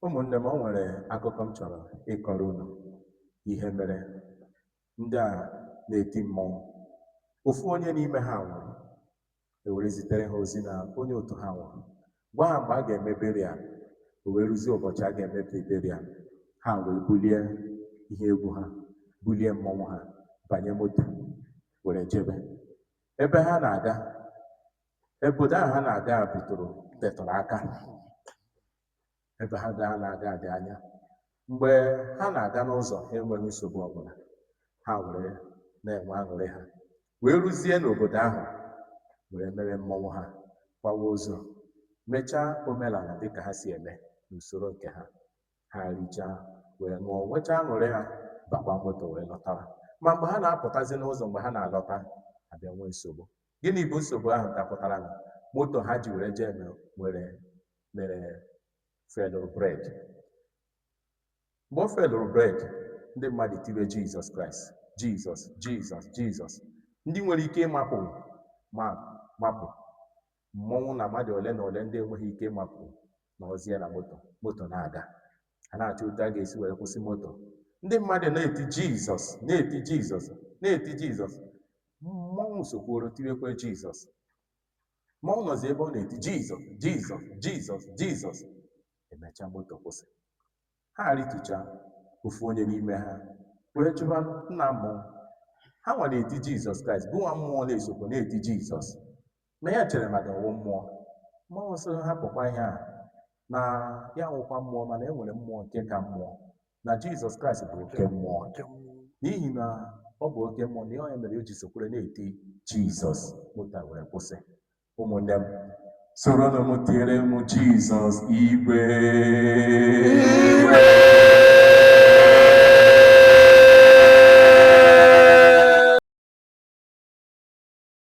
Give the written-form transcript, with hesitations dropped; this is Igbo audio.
Ụmụnne m, o nwere akụkọ m chọrọ ịkọrọ unu. Ihe mere ndị a na-eti mmọnwụ. Ofu onye n'ime ha nwụrụ. Ewere zitere ha ozi na onye otu ha nwụrụ. Gwa ha mgbe a ga-eme burial. O wee rụzie ụbọchị a ga-emepe burial. Ha wee bulie ihe egwu ha, bulie mmọnwụ ha, banye moto, were jebe. Ebe ha na-aga, obodo ahụ ha na-aga tetụrụ aka. Ebe ha na-aga dị anya. Mgbe ha na-aga n'ụzọ ha enweghị nsogbu ọbụla, ha were na-enwe aṅụrị ha. Wee rụzie n'obodo ahụ, were mere mmọnwụ ha, kwawa ozu, mechaa omenala dịka ha si eme n'usoro nke ha. Ha richaa, wee ṅụọ, nwechaa aṅụrị ha, bakwa moto wee lọtawa. Ma mgbe ha na-apụtazi n'ụzọ, mgbe ha na-alọta, abịa nwee nsogbu. Gịnị bụ nsogbu ahụ dapụtara na moto ha ji were jee mere fellow bread. Mgbe o fellow bread, ndị mmadụ tiwe Jizọs Kraịst, Jizọs, Jizọs, Jizọs. Ndị nwere ike ịmapụ mapụ mmọnwụ na mmadụ ole na ole ndị enweghị ike ịmapụ na ozie na moto na-aga. Ha na-achọ otu a ga-esi were kwụsị moto. Ndị mmadụ na-eti Jizọs, na-eti Jizọs, na-eti Jizọs. Mmọnwụ sokworo tiwekwe Jizọs. Mmọnwụ nọzi ebe ọ na-eti Jizọs, Jizọs, Jizọs, Jizọs. Emechaa moto kwụsị. Ha ritucha. Ofu onye n'ime ha were chụba nna mmụọ. Ha nwa na-eti Jizọs Kraịst, bụ nwa mmụọ na-esokwa na-eti Jizọs. Ma ya chere maka ọwụ mmụọ. Mmụọ nsọ hapụkwa ihe a, na ya nwụkwa mmụọ, mana e nwere mmụọ nke ka mmụọ, na Jizọs Kraịst bụ oke mmụọ. N'ihi na ọ bụ oke mmụọ, na ihe mere o ji sokwere na-eti Jizọs. Moto were kwụsị. Ụmụnne m, soro na m tiere m Jizọs igwe.